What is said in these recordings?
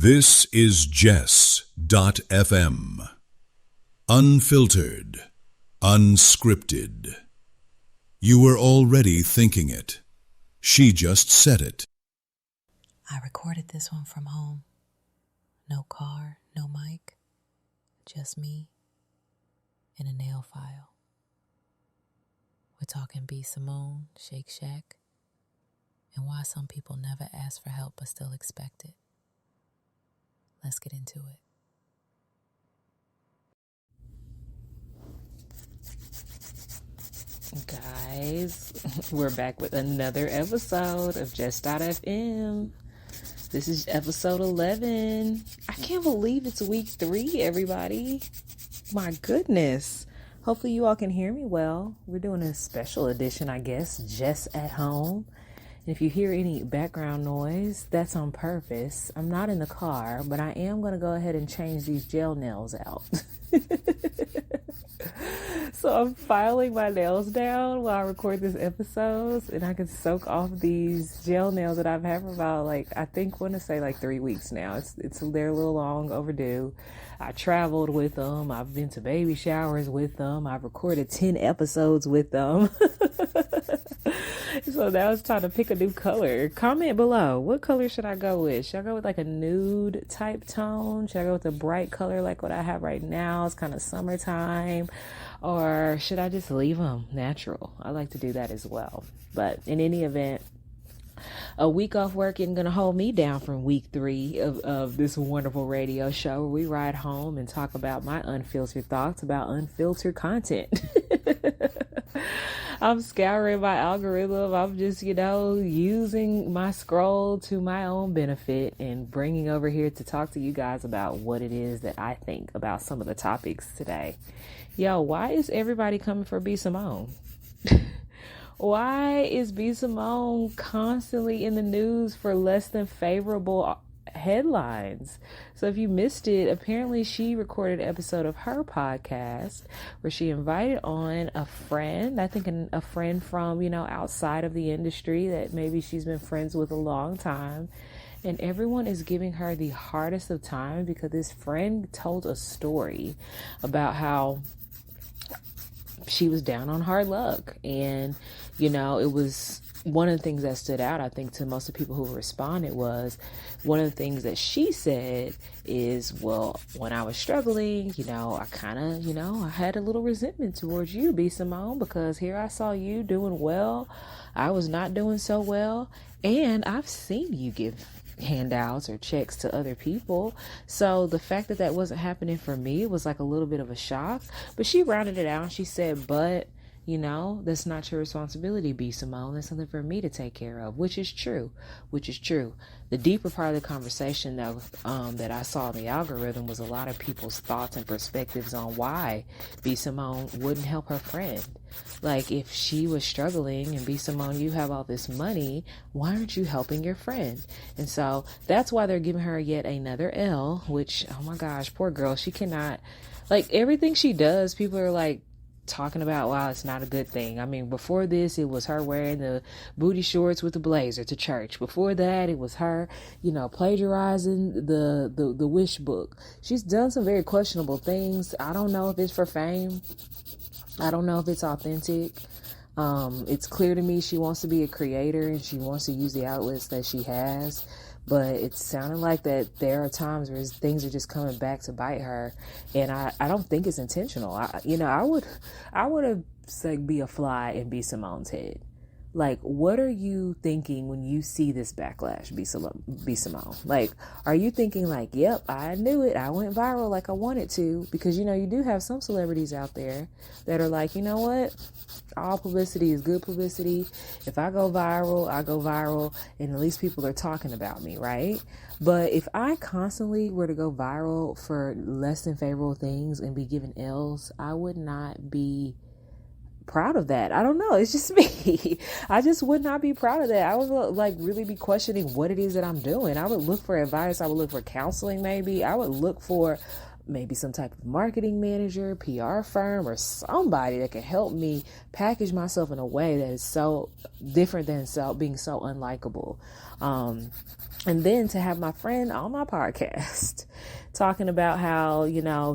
This is Jess.fm. Unfiltered, unscripted. You were already thinking it. She just said it. I recorded this one from home. No car, no mic, just me and a nail file. We're talking B. Simone, Shake Shack, and why some people never ask for help but still expect it. Let's get into it. Guys, we're back with another episode of Jess.fm. This is episode 11. I can't believe it's week 3, everybody. My goodness. Hopefully you all can hear me well. We're doing a special edition, I guess, Jess at home. And if you hear any background noise, that's on purpose. I'm not in the car, but I am going to go ahead and change these gel nails out. So I'm filing my nails down while I record this episode, and I can soak off these gel nails that I've had for about, I want to say 3 weeks now. They're a little long overdue. I traveled with them. I've been to baby showers with them. I've recorded 10 episodes with them. So now it's time to pick a new color. Comment below. What color should I go with? Should I go with a nude type tone? Should I go with a bright color like what I have right now? It's kind of summertime. Or should I just leave them natural? I like to do that as well. But in any event, a week off work isn't going to hold me down from week 3 of this wonderful radio show where we ride home and talk about my unfiltered thoughts about unfiltered content. I'm scouring my algorithm. I'm just, using my scroll to my own benefit and bringing over here to talk to you guys about what it is that I think about some of the topics today. Yo, why is everybody coming for B. Simone? Why is B. Simone constantly in the news for less than favorable headlines? So if you missed it, apparently she recorded an episode of her podcast where she invited on a friend, I think a friend from, outside of the industry that maybe she's been friends with a long time. And everyone is giving her the hardest of time because this friend told a story about how she was down on hard luck. And, it was one of the things that stood out, I think, to most of the people who responded was one of the things that she said is, well, when I was struggling, I kind of, I had a little resentment towards you, B. Simone, because here I saw you doing well. I was not doing so well. And I've seen you give handouts or checks to other people. So the fact that that wasn't happening for me was a little bit of a shock. But she rounded it out and she said, but that's not your responsibility, B. Simone. That's something for me to take care of, which is true. The deeper part of the conversation that I saw in the algorithm was a lot of people's thoughts and perspectives on why B. Simone wouldn't help her friend. If she was struggling and B. Simone, you have all this money, why aren't you helping your friend? And so that's why they're giving her yet another L, which, oh my gosh, poor girl. She cannot, everything she does, people are talking about, wow, it's not a good thing. I mean, before this, it was her wearing the booty shorts with the blazer to church. Before that, it was her, plagiarizing the wish book. She's done some very questionable things. I don't know if it's for fame. I don't know if it's authentic. It's clear to me she wants to be a creator and she wants to use the outlets that she has. But it's sounding like that there are times where things are just coming back to bite her. And I don't think it's intentional. I would have said be a fly in B. Simone's head. What are you thinking when you see this backlash, B. Simone? Are you thinking yep, I knew it. I went viral like I wanted to? Because, you do have some celebrities out there that are you know what? All publicity is good publicity. If I go viral, I go viral, and at least people are talking about me, right? But if I constantly were to go viral for less than favorable things and be given L's, I would not be proud of that. I don't know. It's just me. I just would not be proud of that. I would really be questioning what it is that I'm doing. I would look for advice. I would look for counseling maybe. I would look for maybe some type of marketing manager, PR firm, or somebody that can help me package myself in a way that is so different than being so unlikable. And then to have my friend on my podcast talking about how,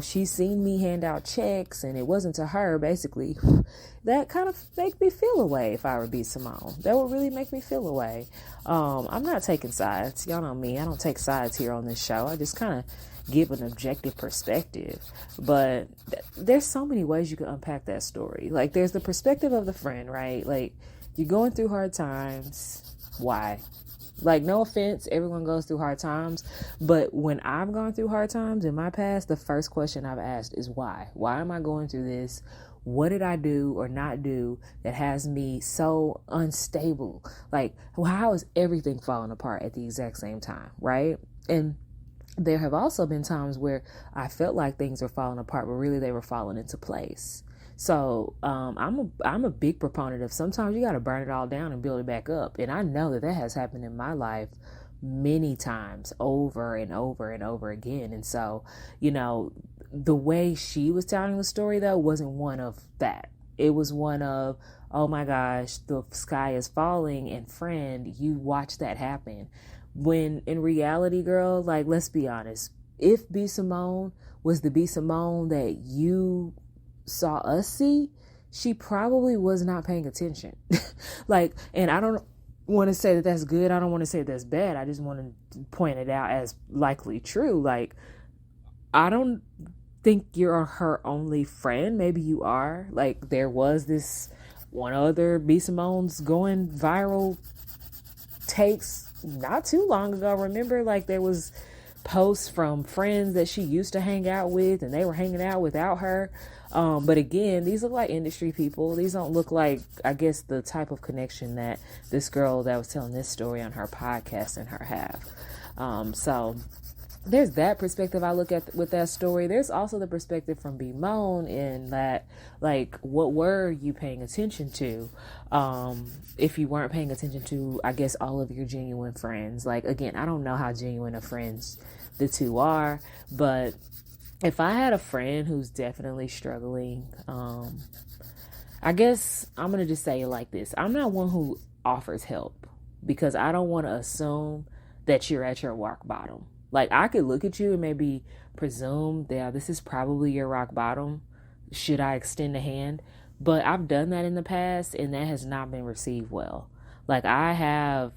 she's seen me hand out checks and it wasn't to her, basically, that kind of make me feel away if I were B. Simone. That would really make me feel away. I'm not taking sides. Y'all know me. I don't take sides here on this show. I just kind of give an objective perspective. But there's so many ways you can unpack that story. Like, there's the perspective of the friend, right? Like, you're going through hard times. Why? Like, no offense, everyone goes through hard times. But when I've gone through hard times in my past, the first question I've asked is why? Why am I going through this? What did I do or not do that has me so unstable? Like, how is everything falling apart at the exact same time, right? And there have also been times where I felt like things were falling apart, but really they were falling into place. So I'm a big proponent of sometimes you got to burn it all down and build it back up. And I know that has happened in my life many times, over and over and over again. And so, the way she was telling the story, though, wasn't one of that. It was one of, oh my gosh, the sky is falling, and friend, you watch that happen. When in reality, girl, like, let's be honest, if B. Simone was the B. Simone that you saw us see, she probably was not paying attention. Like, and I don't want to say that that's good. I don't want to say that's bad. I just want to point it out as likely true. Like, I don't think you're her only friend. Maybe you are. Like, there was this one other B. Simone's going viral takes not too long ago. Remember, like, there was posts from friends that she used to hang out with and they were hanging out without her. But again, these look like industry people. These don't look like, I guess, the type of connection that this girl that was telling this story on her podcast and her have. So there's that perspective I look at with that story. There's also the perspective from B. Moan in that, like, what were you paying attention to? If you weren't paying attention to, I guess, all of your genuine friends. Like, again, I don't know how genuine of friends the two are, but if I had a friend who's definitely struggling, I guess I'm going to just say it like this. I'm not one who offers help because I don't want to assume that you're at your rock bottom. Like, I could look at you and maybe presume that this is probably your rock bottom. Should I extend a hand? But I've done that in the past and that has not been received well. Like, I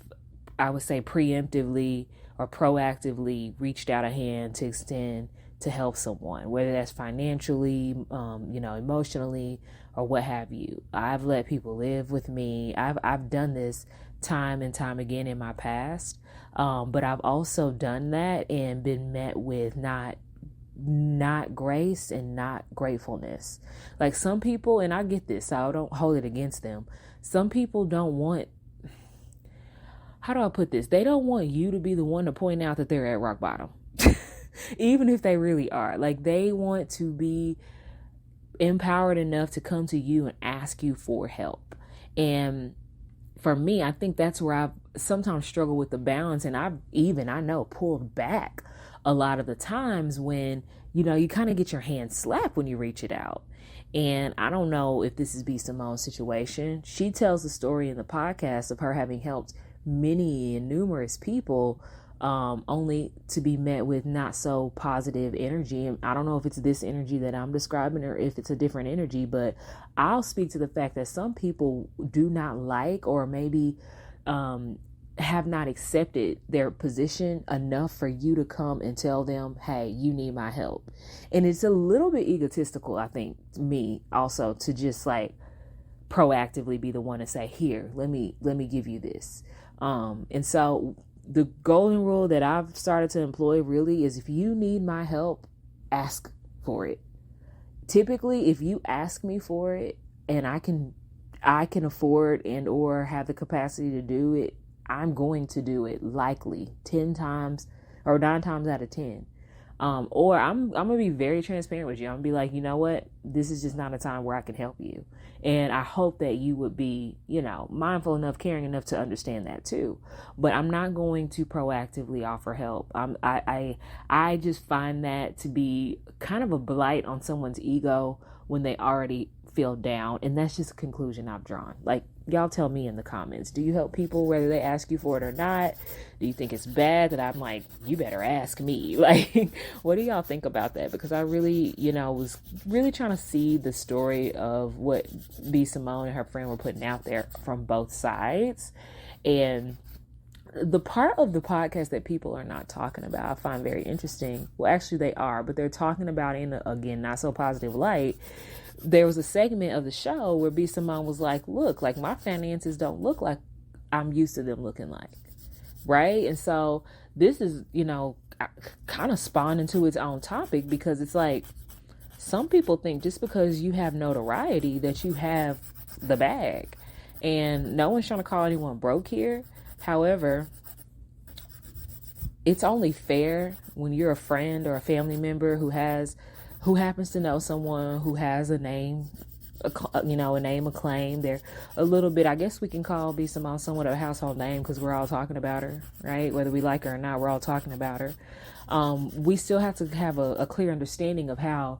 would say preemptively or proactively reached out a hand to extend to help someone, whether that's financially, emotionally, or what have you. I've let people live with me. I've done this time and time again in my past. But I've also done that and been met with not grace and not gratefulness. Like, some people, and I get this, so I don't hold it against them. Some people don't want, how do I put this? They don't want you to be the one to point out that they're at rock bottom. Even if they really are. Like, they want to be empowered enough to come to you and ask you for help. And for me, I think that's where I've sometimes struggled with the balance. And I know, pulled back a lot of the times when, you kind of get your hand slapped when you reach it out. And I don't know if this is B. Simone's situation. She tells the story in the podcast of her having helped many and numerous people, only to be met with not so positive energy. And I don't know if it's this energy that I'm describing or if it's a different energy, but I'll speak to the fact that some people do not like, or maybe have not accepted their position enough for you to come and tell them, hey, you need my help. And it's a little bit egotistical, I think, me also, to just like proactively be the one to say, here, let me give you this. And so the golden rule that I've started to employ really is, if you need my help, ask for it. Typically, if you ask me for it and I can afford and or have the capacity to do it, I'm going to do it, likely 10 times or 9 times out of 10. Or I'm gonna be very transparent with you. I'm gonna be like, you know what, this is just not a time where I can help you, and I hope that you would be, mindful enough, caring enough to understand that too. But I'm not going to proactively offer help. I just find that to be kind of a blight on someone's ego when they already feel down, and that's just a conclusion I've drawn. Like, y'all tell me in the comments, do you help people whether they ask you for it or not? Do you think it's bad that I'm like, you better ask me? Like, what do y'all think about that? Because I really, was really trying to see the story of what B. Simone and her friend were putting out there from both sides. And the part of the podcast that people are not talking about, I find very interesting. Well, actually they are, but they're talking about in a, again, not so positive light. There was a segment of the show where B. Simone was like, look, like my finances don't look like I'm used to them looking like. Right. And so this is, kind of spawned into its own topic, because it's like some people think just because you have notoriety that you have the bag, and no one's trying to call anyone broke here. However, it's only fair when you're a friend or a family member who happens to know someone who has a name, a name, a claim. They're a little bit, I guess we can call B. Simone somewhat of a household name, because we're all talking about her, right? Whether we like her or not, we're all talking about her. We still have to have a clear understanding of how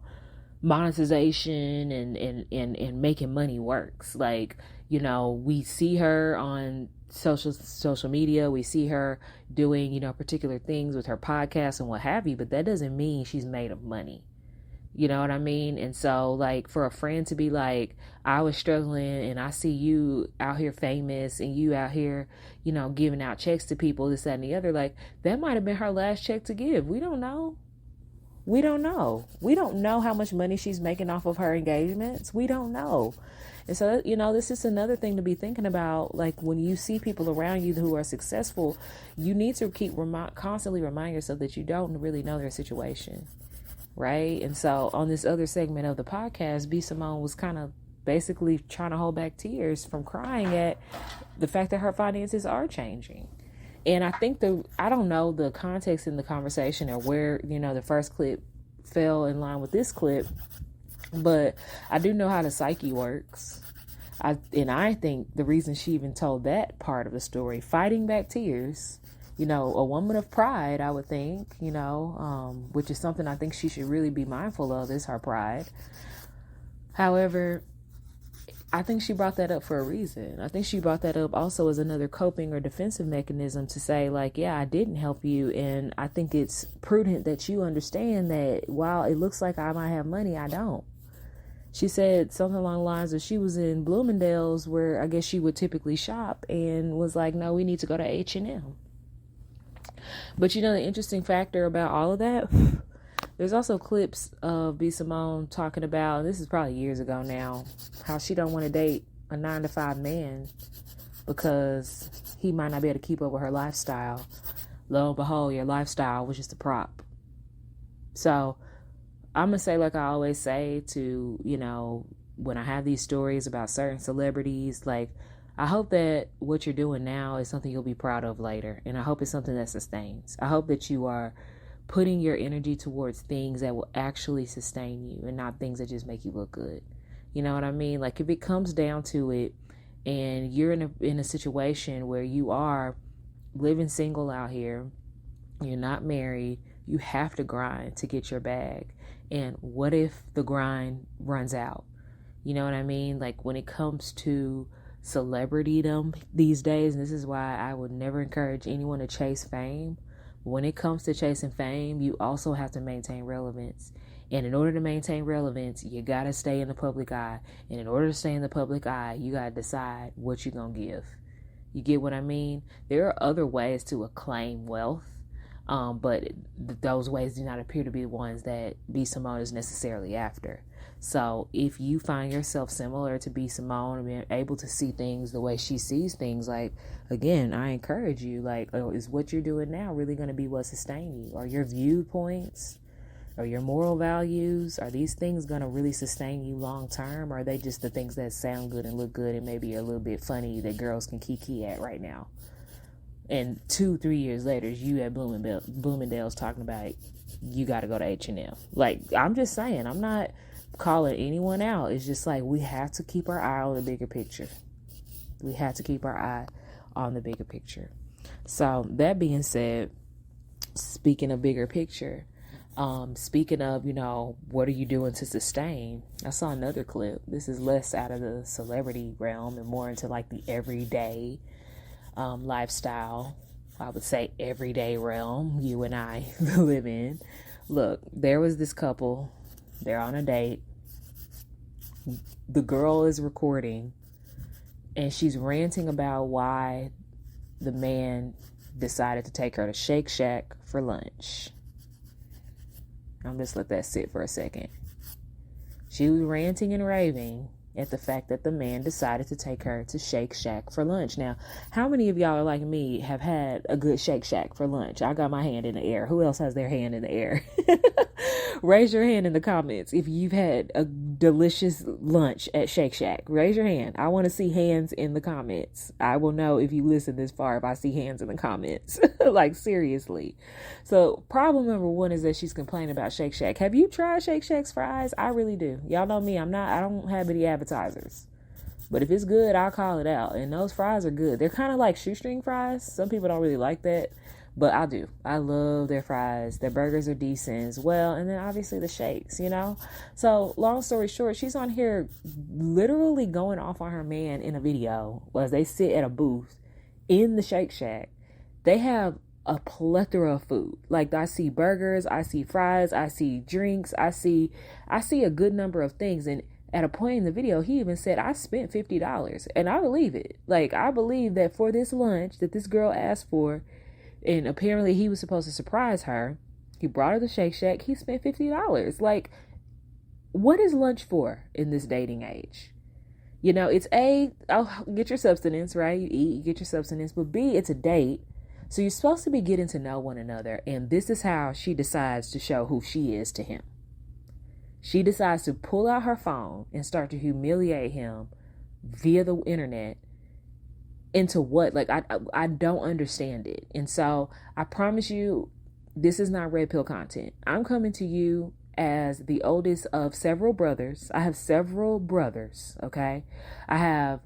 monetization and making money works. Like, we see her on social media, we see her doing, particular things with her podcast and what have you, but that doesn't mean she's made of money. You know what I mean? And so, like, for a friend to be like, I was struggling and I see you out here famous and you out here, giving out checks to people, this, that, and the other, like, that might have been her last check to give. We don't know. We don't know how much money she's making off of her engagements. We don't know. And so, this is another thing to be thinking about. Like, when you see people around you who are successful, you need to constantly remind yourself that you don't really know their situation. Right. And so on this other segment of the podcast, B. Simone was kind of basically trying to hold back tears from crying at the fact that her finances are changing. And I think I don't know the context in the conversation or where, the first clip fell in line with this clip, but I do know how the psyche works. I think the reason she even told that part of the story, fighting back tears, a woman of pride, I would think, which is something I think she should really be mindful of, is her pride. However, I think she brought that up for a reason. I think she brought that up also as another coping or defensive mechanism to say, like, yeah, I didn't help you. And I think it's prudent that you understand that while it looks like I might have money, I don't. She said something along the lines of she was in Bloomingdale's, where I guess she would typically shop, and was like, no, we need to go to H&M. But the interesting factor about all of that, there's also clips of B. Simone talking about, and this is probably years ago now, how she don't want to date a 9-to-5 man because he might not be able to keep up with her lifestyle. Lo and behold, your lifestyle was just a prop. So I'm going to say, like I always say to, when I have these stories about certain celebrities, like, I hope that what you're doing now is something you'll be proud of later. And I hope it's something that sustains. I hope that you are putting your energy towards things that will actually sustain you and not things that just make you look good. You know what I mean? Like, if it comes down to it and you're in a situation where you are living single out here, you're not married, you have to grind to get your bag. And what if the grind runs out? You know what I mean? Like, when it comes to celebritydom these days, and this is why I would never encourage anyone to chase fame. When it comes to chasing fame, you also have to maintain relevance. And in order to maintain relevance, you got to stay in the public eye. And in order to stay in the public eye, you got to decide what you're going to give. You get what I mean? There are other ways to acclaim wealth, but those ways do not appear to be the ones that B. Simone is necessarily after. So if you find yourself similar to B. Simone and being able to see things the way she sees things, like, again, I encourage you, like, is what you're doing now really going to be what sustain you? Are your viewpoints or your moral values, are these things going to really sustain you long term? Or are they just the things that sound good and look good and maybe are a little bit funny that girls can kiki at right now? And 2-3 years later, you at Bloomingdale's talking about you got to go to H&M. Like, I'm just saying, I'm not calling anyone out. It's just like we have to keep our eye on the bigger picture. We have to keep our eye on the bigger picture. So that being said, speaking of bigger picture, speaking of, what are you doing to sustain? I saw another clip. This is less out of the celebrity realm and more into like the everyday lifestyle. I would say everyday realm you and I live in. Look, there was this couple. They're on a date. The girl is recording and she's ranting about why the man decided to take her to Shake Shack for lunch. I'm just let that sit for a second. She was ranting and raving at the fact that the man decided to take her to Shake Shack for lunch. Now, how many of y'all are like me have had a good Shake Shack for lunch? I got my hand in the air. Who else has their hand in the air? Raise your hand in the comments if you've had a delicious lunch at Shake Shack. Raise your hand. I want to see hands in the comments. I will know if you listen this far if I see hands in the comments. Like, seriously. So, problem number one is that she's complaining about Shake Shack. Have you tried Shake Shack's fries? I really do. Y'all know me. I don't have any appetizers. But if it's good, I'll call it out. And those fries are good. They're kind of like shoestring fries. Some people don't really like that. But I do. I love their fries. Their burgers are decent as well. And then obviously the shakes, So long story short, she's on here literally going off on her man in a video as they sit at a booth in the Shake Shack. They have a plethora of food. Like, I see burgers, I see fries, I see drinks, I see a good number of things. And at a point in the video, he even said, I spent $50. And I believe it. Like, I believe that for this lunch that this girl asked for, and apparently he was supposed to surprise her, he brought her to Shake Shack, he spent $50. Like, what is lunch for in this dating age? It's A, get your substance, right? You eat, you get your substance. But B, it's a date. So you're supposed to be getting to know one another. And this is how she decides to show who she is to him. She decides to pull out her phone and start to humiliate him via the internet. Into what? Like, I don't understand it. And so I promise you, this is not red pill content. I'm coming to you as the oldest of several brothers. I have several brothers, okay? I have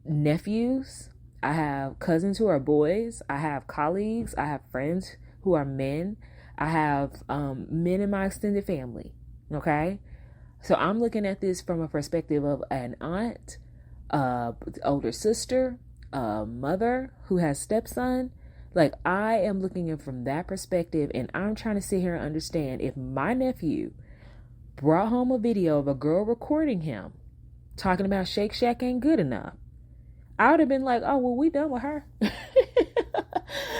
nephews. I have cousins who are boys. I have colleagues. I have friends who are men. I have men in my extended family, okay? So I'm looking at this from a perspective of an aunt, older sister, a mother who has stepson. Like, I am looking at it from that perspective, and I'm trying to sit here and understand if my nephew brought home a video of a girl recording him talking about Shake Shack ain't good enough, I would have been like, oh, well, we done with her.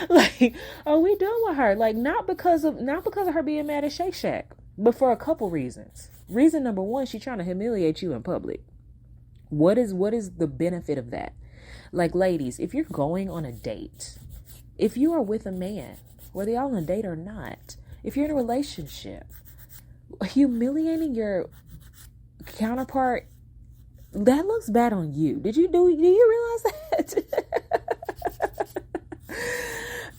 Like, oh, we done with her. Like, not because of her being mad at Shake Shack, but for a couple reasons. Reason number one, she's trying to humiliate you in public. What is the benefit of that? Like, ladies, if you're going on a date, if you are with a man, whether y'all on a date or not, if you're in a relationship, humiliating your counterpart, that looks bad on you. Do you realize that?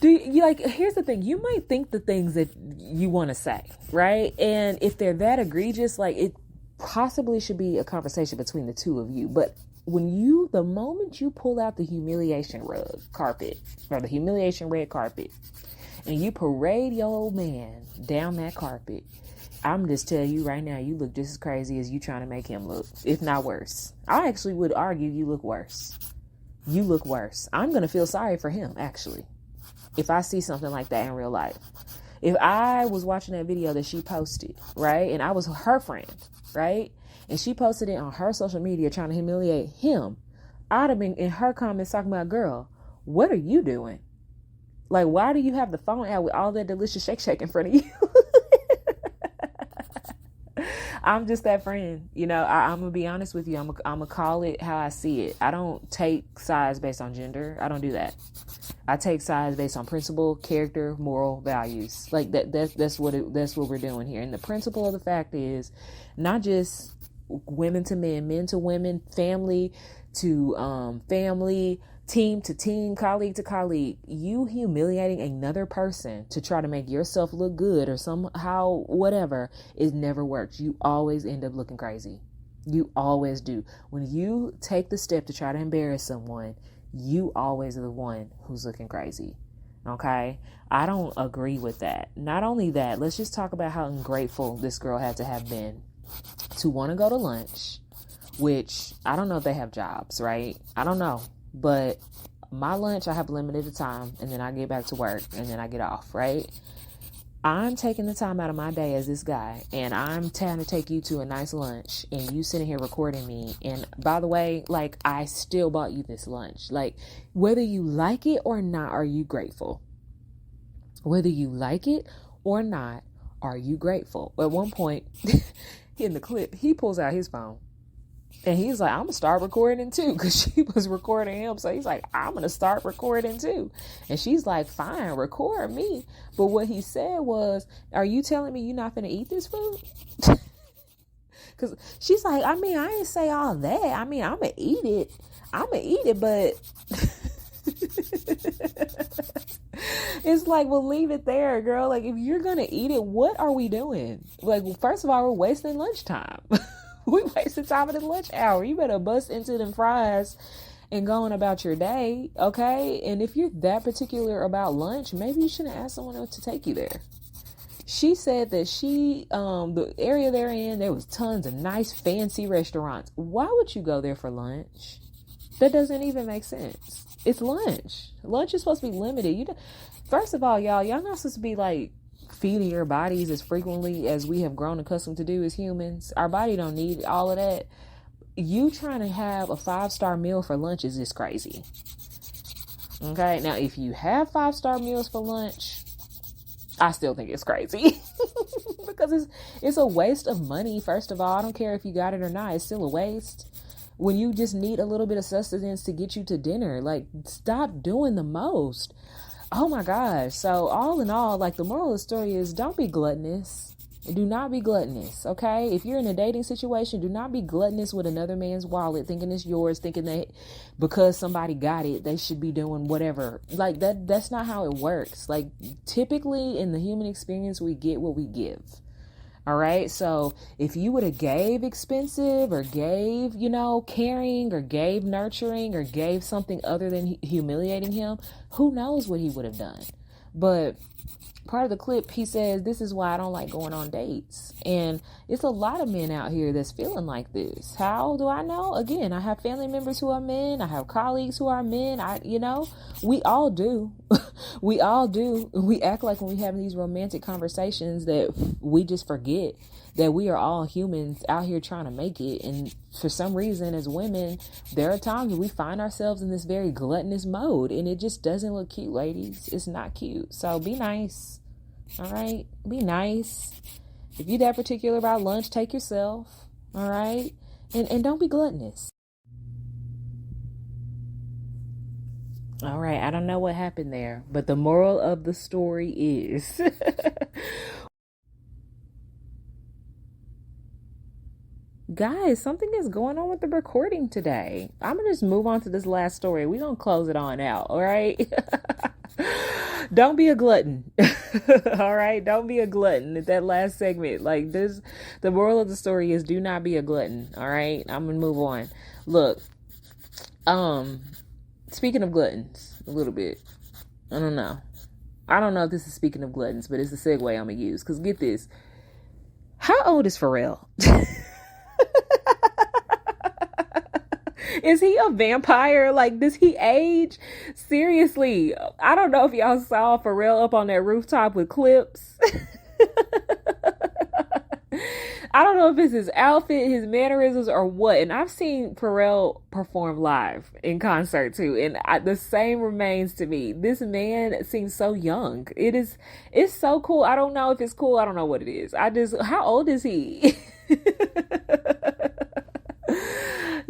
Here's the thing. You might think the things that you want to say, right? And if they're that egregious, like, it possibly should be a conversation between the two of you. But the moment you pull out the humiliation carpet, or the humiliation red carpet, and you parade your old man down that carpet, I'm just telling you right now, you look just as crazy as you trying to make him look, if not worse. I actually would argue you look worse. You look worse. I'm going to feel sorry for him, actually, if I see something like that in real life. If I was watching that video that she posted, right, and I was her friend, right, and she posted it on her social media trying to humiliate him, I'd have been in her comments talking about, girl, what are you doing? Like, why do you have the phone out with all that delicious Shake Shack in front of you? I'm just that friend. I'm going to be honest with you. I'm going to call it how I see it. I don't take sides based on gender. I don't do that. I take sides based on principle, character, moral values. Like, that's what we're doing here. And the principle of the fact is not just women to men, men to women, family to family team to team, colleague to colleague, you humiliating another person to try to make yourself look good or somehow whatever, it never works. You always end up looking crazy. You always do. When you take the step to try to embarrass someone, you always are the one who's looking crazy. Okay? I don't agree with that. Not only that, let's just talk about how ungrateful this girl had to have been to want to go to lunch, which I don't know if they have jobs, right? I don't know. But my lunch, I have limited time, and then I get back to work, and then I get off, right? I'm taking the time out of my day as this guy, and I'm trying to take you to a nice lunch, and you sitting here recording me. And by the way, like, I still bought you this lunch. Like, whether you like it or not, are you grateful? Whether you like it or not, are you grateful? At one point in the clip, he pulls out his phone. And he's like, I'm going to start recording too, because she was recording him. So he's like, I'm going to start recording too. And she's like, fine, record me. But what he said was, are you telling me you're not going to eat this food? Because she's like, I mean, I didn't say all that. I mean, I'm going to eat it. I'm going to eat it, but it's like, well, leave it there, girl. Like, if you're going to eat it, what are we doing? Like, well, first of all, we're wasting lunchtime. We wasted time at the lunch hour. You better bust into them fries and go on about your day, okay? And if you're that particular about lunch, maybe you shouldn't ask someone else to take you there. She said that the area they're in, there was tons of nice, fancy restaurants. Why would you go there for lunch? That doesn't even make sense. It's lunch. Lunch is supposed to be limited. First of all, y'all not supposed to be like feeding your bodies as frequently as we have grown accustomed to do as humans. Our body don't need all of that. You trying to have a 5-star meal for lunch is just crazy. Okay, now if you have 5-star meals for lunch, I still think it's crazy. Because it's a waste of money. First of all, I don't care if you got it or not, it's still a waste. When you just need a little bit of sustenance to get you to dinner, like, stop doing the most. Oh my gosh. So all in all, like, the moral of the story is, don't be gluttonous. Do not be gluttonous, okay? If you're in a dating situation, do not be gluttonous with another man's wallet, thinking it's yours, thinking that because somebody got it, they should be doing whatever. Like, that's not how it works. Like, typically in the human experience, we get what we give. All right. So if you would have gave expensive or gave, caring or gave nurturing or gave something other than humiliating him, who knows what he would have done. But part of the clip, he says, this is why I don't like going on dates. And it's a lot of men out here that's feeling like this. How do I know? Again, I have family members who are men. I have colleagues who are men. We all do. We all do. We act like when we have these romantic conversations that we just forget that we are all humans out here trying to make it. And for some reason, as women, there are times we find ourselves in this very gluttonous mode, and it just doesn't look cute, ladies. It's not cute. So be nice. All right? Be nice. If you're that particular about lunch, take yourself. All right? And don't be gluttonous. All right. I don't know what happened there, but the moral of the story is guys, something is going on with the recording today. I'm going to just move on to this last story. We're going to close it on out. All right. Don't be a glutton. All right. Don't be a glutton at that last segment. Like this, the moral of the story is do not be a glutton. All right. I'm going to move on. Look, speaking of gluttons a little bit, I don't know if this is speaking of gluttons, but it's the segue I'm going to use. Cause get this. How old is Pharrell? Is he a vampire? Like, does he age? Seriously, I don't know if y'all saw Pharrell up on that rooftop with clips. I don't know if it's his outfit, his mannerisms, or what. And I've seen Pharrell perform live in concert too. And the same remains to me. This man seems so young. It's so cool. I don't know if it's cool. I don't know what it is. How old is he?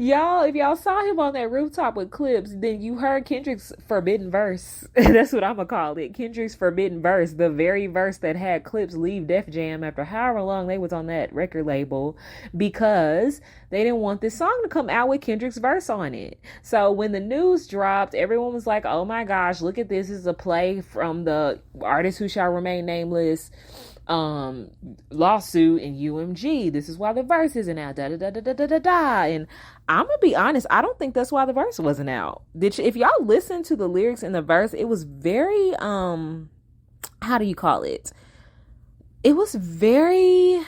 Y'all, if y'all saw him on that rooftop with Clips, then you heard Kendrick's forbidden verse. That's what I'm gonna call it. Kendrick's forbidden verse, the very verse that had Clips leave Def Jam after however long they was on that record label, because they didn't want this song to come out with Kendrick's verse on it. So when the news dropped, everyone was like, "Oh my gosh, look at this! This is a play from the Artist Who Shall Remain Nameless lawsuit in UMG. This is why the verse isn't out." Da da da da da da da. And I'm gonna be honest, I don't think that's why the verse wasn't out. If y'all listen to the lyrics in the verse, it was very how do you call it? It was very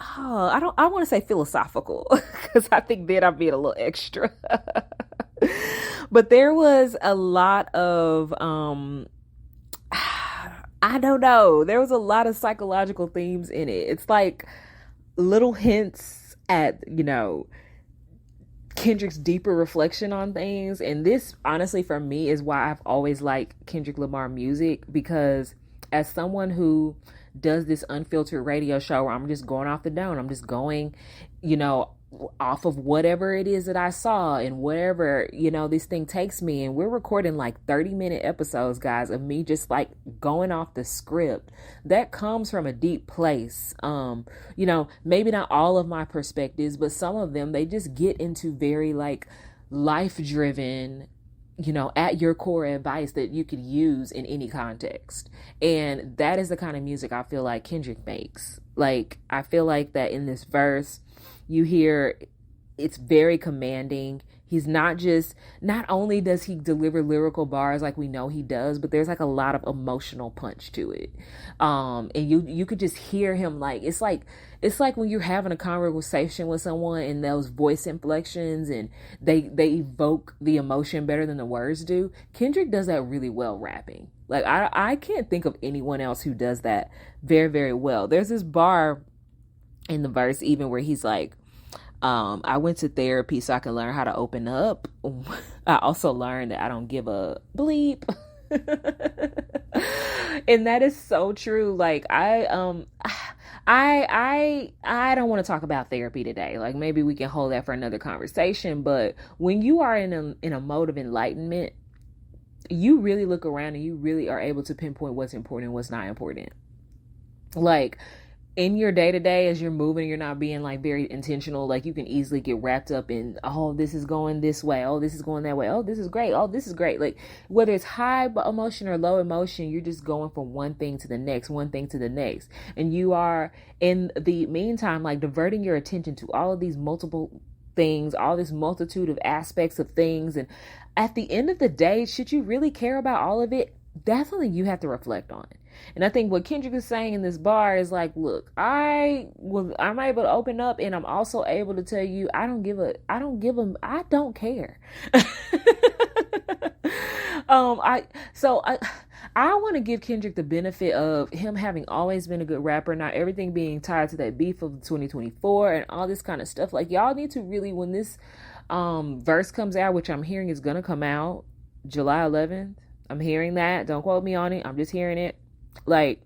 I want to say philosophical, because I think then I'm being a little extra. But there was a lot of I don't know. There was a lot of psychological themes in it. It's like little hints at, Kendrick's deeper reflection on things. And this, honestly, for me, is why I've always liked Kendrick Lamar music, because as someone who does this unfiltered radio show where I'm just going off the dome, I'm just going, off of whatever it is that I saw and whatever, this thing takes me. And we're recording like 30-minute episodes, guys, of me just like going off the script. That comes from a deep place. Maybe not all of my perspectives, but some of them, they just get into very like life-driven, at your core advice that you could use in any context. And that is the kind of music I feel like Kendrick makes. Like, I feel like that in this verse, you hear it's very commanding. He's not only does he deliver lyrical bars like we know he does, but there's like a lot of emotional punch to it. And you could just hear him, like, it's like when you're having a conversation with someone and those voice inflections and they evoke the emotion better than the words do. Kendrick does that really well rapping. Like, I can't think of anyone else who does that very, very well. There's this bar in the verse even where he's like, I went to therapy so I can learn how to open up. I also learned that I don't give a bleep. And that is so true. Like, I don't want to talk about therapy today. Like, maybe we can hold that for another conversation. But when you are in a mode of enlightenment, you really look around and you really are able to pinpoint what's important and what's not important. Like, in your day-to-day, as you're moving, you're not being like very intentional. Like, you can easily get wrapped up in, oh, this is going this way. Oh, this is going that way. Oh, this is great. Oh, this is great. Like, whether it's high emotion or low emotion, you're just going from one thing to the next, one thing to the next. And you are, in the meantime, like, diverting your attention to all of these multiple things, all this multitude of aspects of things. And at the end of the day, should you really care about all of it? That's something you have to reflect on. And I think what Kendrick is saying in this bar is like, look, I'm able to open up, and I'm also able to tell you, I don't care. I want to give Kendrick the benefit of him having always been a good rapper, not everything being tied to that beef of 2024 and all this kind of stuff. Like, y'all need to really, when this verse comes out, which I'm hearing is going to come out July 11th. I'm hearing that. Don't quote me on it. I'm just hearing it. Like,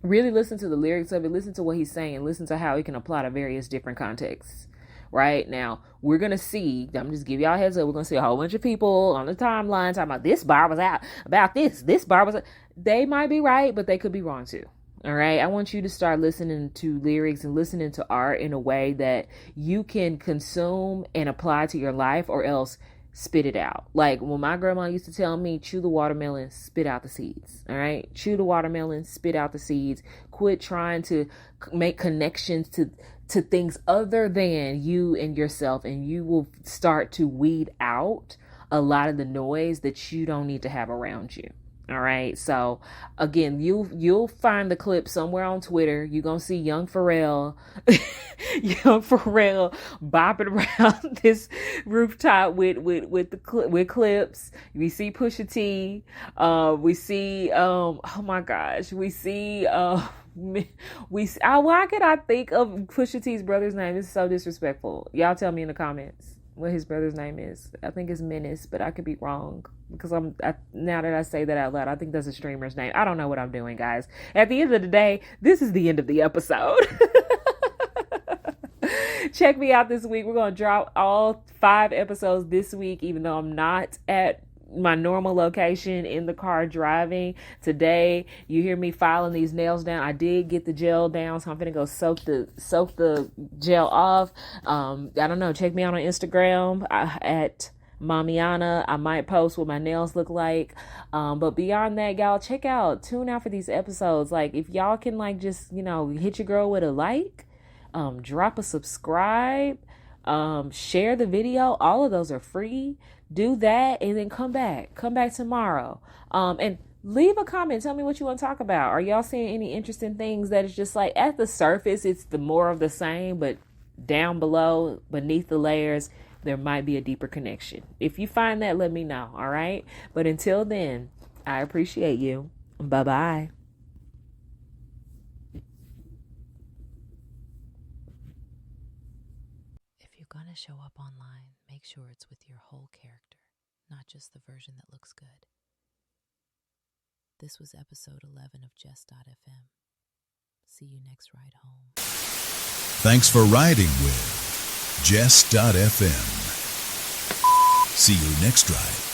really listen to the lyrics of it. Listen to what he's saying. Listen to how it can apply to various different contexts. Right now, we're going to see, I'm just give y'all a heads up, we're going to see a whole bunch of people on the timeline talking about this bar was out, about this bar was out. They might be right, but they could be wrong too. All right. I want you to start listening to lyrics and listening to art in a way that you can consume and apply to your life, or else spit it out. Like when my grandma used to tell me, chew the watermelon, spit out the seeds. All right. Chew the watermelon, spit out the seeds. Quit trying to make connections to things other than you and yourself, and you will start to weed out a lot of the noise that you don't need to have around you. All right. So again, you'll find the clip somewhere on Twitter. You're going to see young Pharrell bopping around this rooftop with clips. We see Pusha T. We see, oh my gosh, we see, why could I think of Pusha T's brother's name? This is so disrespectful. Y'all tell me in the comments what his brother's name is. I think it's Menace, but I could be wrong, because now that I say that out loud, I think that's a streamer's name. I don't know what I'm doing, guys. At the end of the day, this is the end of the episode. Check me out this week. We're going to drop all 5 episodes this week, even though I'm not at my normal location in the car driving. Today, you hear me filing these nails down. I did get the gel down, so I'm going to go soak the gel off. I don't know. Check me out on Instagram at Mamiana. I might post what my nails look like. But beyond that, y'all, tune out for these episodes. Like, if y'all can, like, just, hit your girl with a like, drop a subscribe, share the video. All of those are free. Do that and then come back tomorrow. And leave a comment. Tell me what you want to talk about. Are y'all seeing any interesting things that is just like at the surface, it's the more of the same, but down below, beneath the layers, there might be a deeper connection. If you find that, let me know. All right. But until then, I appreciate you. Bye-bye. If you're going to show up online, make sure it's with your whole character, not just the version that looks good. This was episode 11 of Jess.fm. See you next ride home. Thanks for riding with Jess.fm. See you next ride.